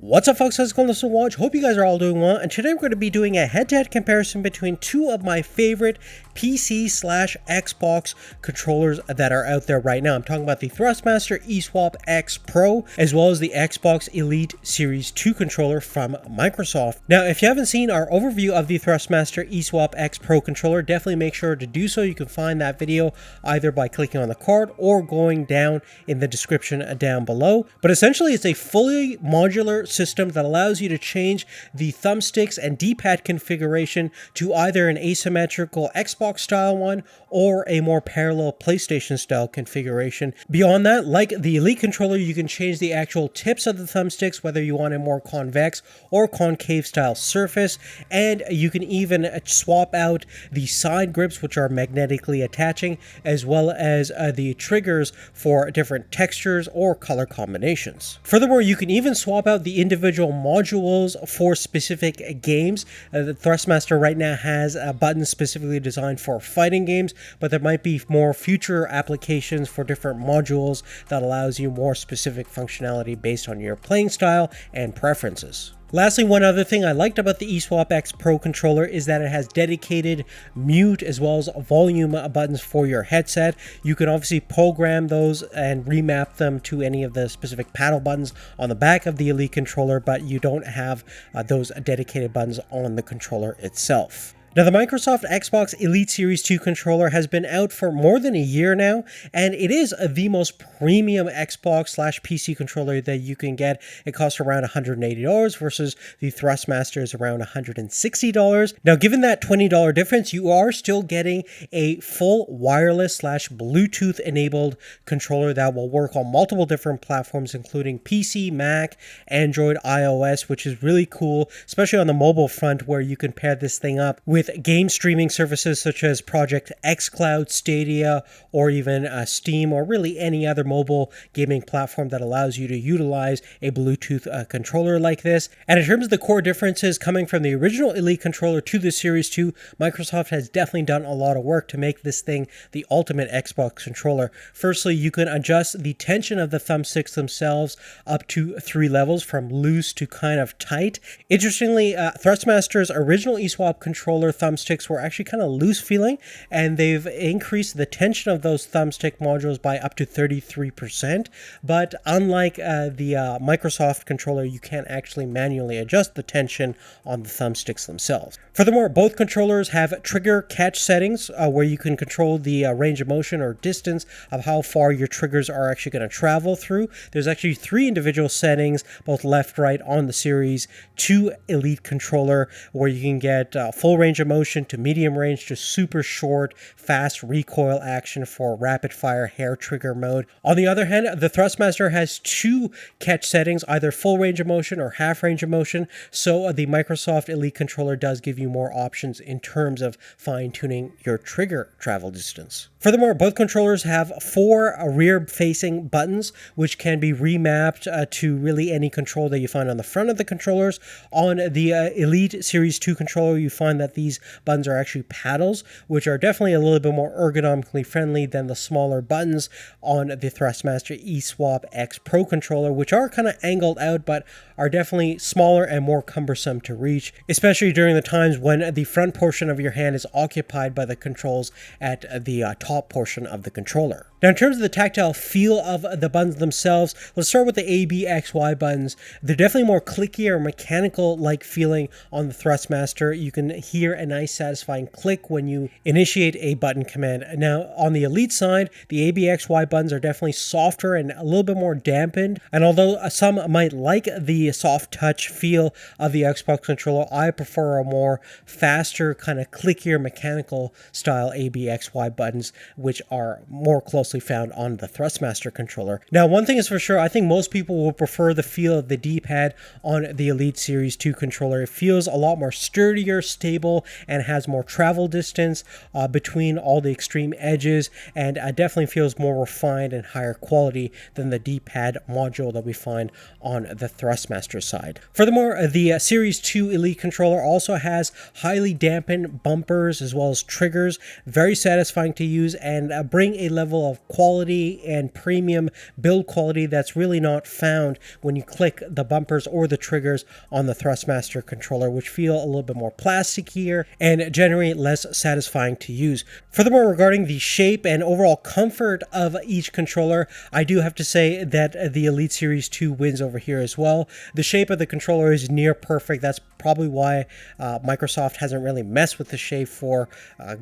What's up, folks? How's it going? This is Watch. Hope you guys are all doing well, and today we're going to be doing a head-to-head comparison between two of my favorite PC/Xbox controllers that are out there right now. I'm talking about the Thrustmaster eSwap X Pro, as well as the Xbox Elite Series 2 controller from Microsoft. Now, if you haven't seen our overview of the Thrustmaster eSwap X Pro controller, definitely make sure to do so. You can find that video either by clicking on the card or going down in the description down below. But essentially, it's a fully modular system that allows you to change the thumbsticks and D-pad configuration to either an asymmetrical Xbox style one or a more parallel PlayStation style configuration. Beyond that, like the Elite controller, you can change the actual tips of the thumbsticks, whether you want a more convex or concave style surface, and you can even swap out the side grips, which are magnetically attaching, as well as the triggers for different textures or color combinations. Furthermore, you can even swap out the individual modules for specific games. The Thrustmaster right now has buttons specifically designed for fighting games, but there might be more future applications for different modules that allows you more specific functionality based on your playing style and preferences. Lastly, one other thing I liked about the eSwap X Pro controller is that it has dedicated mute as well as volume buttons for your headset. You can obviously program those and remap them to any of the specific paddle buttons on the back of the Elite controller, but you don't have those dedicated buttons on the controller itself. Now, the Microsoft Xbox Elite Series 2 controller has been out for more than a year now, and it is the most premium Xbox/PC controller that you can get. It costs around $180 versus the Thrustmaster is around $160. Now, given that $20 difference, you are still getting a full wireless/Bluetooth enabled controller that will work on multiple different platforms, including PC, Mac, Android, iOS, which is really cool, especially on the mobile front, where you can pair this thing up with game streaming services such as Project xCloud, Stadia, or even Steam, or really any other mobile gaming platform that allows you to utilize a Bluetooth controller like this. And in terms of the core differences coming from the original Elite controller to the Series 2, Microsoft has definitely done a lot of work to make this thing the ultimate Xbox controller. Firstly, you can adjust the tension of the thumbsticks themselves up to 3 levels, from loose to kind of tight. Interestingly, Thrustmaster's original eSwap controller thumbsticks were actually kind of loose feeling, and they've increased the tension of those thumbstick modules by up to 33%. But unlike the Microsoft controller, you can't actually manually adjust the tension on the thumbsticks themselves. Furthermore, both controllers have trigger catch settings where you can control the range of motion or distance of how far your triggers are actually going to travel through. There's actually 3 individual settings, both left, right, on the Series 2 Elite controller, where you can get full range of motion to medium range to super short, fast recoil action for rapid fire hair trigger mode. On the other hand, the Thrustmaster has 2 catch settings, either full range of motion or half range of motion, so the Microsoft Elite controller does give you more options in terms of fine-tuning your trigger travel distance. Furthermore, both controllers have 4 rear-facing buttons, which can be remapped to really any control that you find on the front of the controllers. On the Elite Series 2 controller, you find that these buttons are actually paddles, which are definitely a little bit more ergonomically friendly than the smaller buttons on the Thrustmaster eSwap X Pro controller, which are kind of angled out, but are definitely smaller and more cumbersome to reach, especially during the times when the front portion of your hand is occupied by the controls at the top portion of the controller. Now, in terms of the tactile feel of the buttons themselves, let's start with the A, B, X, Y buttons. They're definitely more clicky or mechanical-like feeling on the Thrustmaster. You can hear a nice satisfying click when you initiate a button command. Now, on the Elite side, the A, B, X, Y buttons are definitely softer and a little bit more dampened. And although some might like the soft touch feel of the Xbox controller, I prefer a more faster, kind of clickier, mechanical style A, B, X, Y buttons, which are more closely found on the Thrustmaster controller. Now, one thing is for sure, I think most people will prefer the feel of the D-pad on the Elite Series 2 controller. It feels a lot more sturdier, stable, and has more travel distance between all the extreme edges, and definitely feels more refined and higher quality than the D-pad module that we find on the Thrustmaster side. Furthermore, the Series 2 Elite controller also has highly dampened bumpers as well as triggers, very satisfying to use, and bring a level of quality and premium build quality that's really not found when you click the bumpers or the triggers on the Thrustmaster controller, which feel a little bit more plasticky and generally less satisfying to use. Furthermore, regarding the shape and overall comfort of each controller, I do have to say that the Elite Series 2 wins over here as well. The shape of the controller is near perfect. That's probably why Microsoft hasn't really messed with the shape for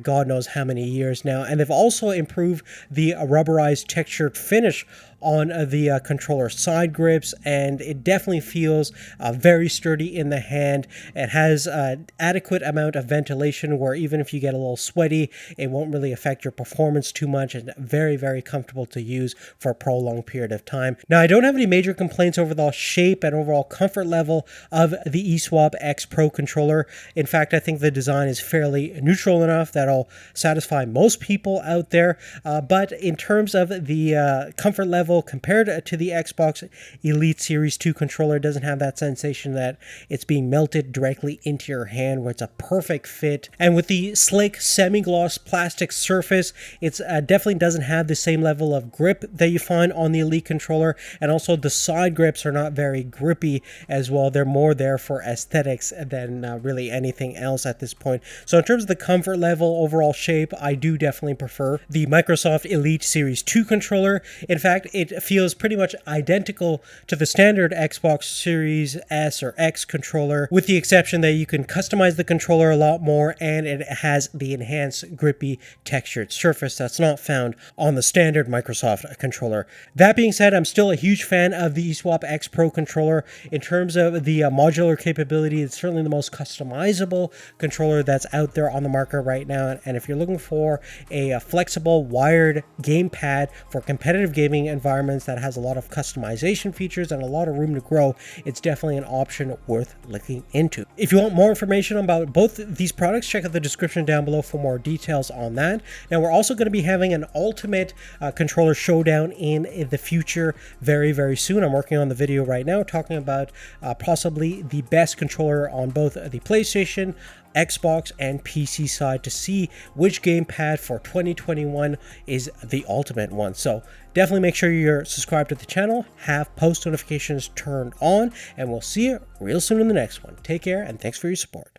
God knows how many years now. And they've also improved the rubberized textured finish on the controller side grips, and it definitely feels very sturdy in the hand. It has an adequate amount of ventilation where even if you get a little sweaty, it won't really affect your performance too much, and very, very comfortable to use for a prolonged period of time. Now, I don't have any major complaints over the shape and overall comfort level of the eSwap X Pro controller. In fact, I think the design is fairly neutral enough that'll satisfy most people out there, but in terms of the comfort level compared to the Xbox Elite Series 2 controller, it doesn't have that sensation that it's being melted directly into your hand, where it's a perfect fit. And with the slick semi-gloss plastic surface, it's definitely doesn't have the same level of grip that you find on the Elite controller, and also the side grips are not very grippy as well. They're more there for aesthetics than really anything else at this point. So in terms of the comfort level, overall shape, I do definitely prefer the Microsoft Elite Series 2 controller. In fact, it feels pretty much identical to the standard Xbox Series S or X controller, with the exception that you can customize the controller a lot more, and it has the enhanced grippy textured surface that's not found on the standard Microsoft controller. That being said, I'm still a huge fan of the eSwap X Pro controller. In terms of the modular capability, it's certainly the most customizable controller that's out there on the market right now, and if you're looking for a flexible wired gamepad for competitive gaming environments that has a lot of customization features and a lot of room to grow, it's definitely an option worth looking into. If you want more information about both these products, check out the description down below for more details on that. Now, we're also going to be having an ultimate controller showdown in the future very, very soon. I'm working on the video right now talking about possibly the best controller on both the PlayStation, Xbox, and PC side to see which gamepad for 2021 is the ultimate one. So definitely make sure you're subscribed to the channel, have post notifications turned on, and we'll see you real soon in the next one. Take care, and thanks for your support.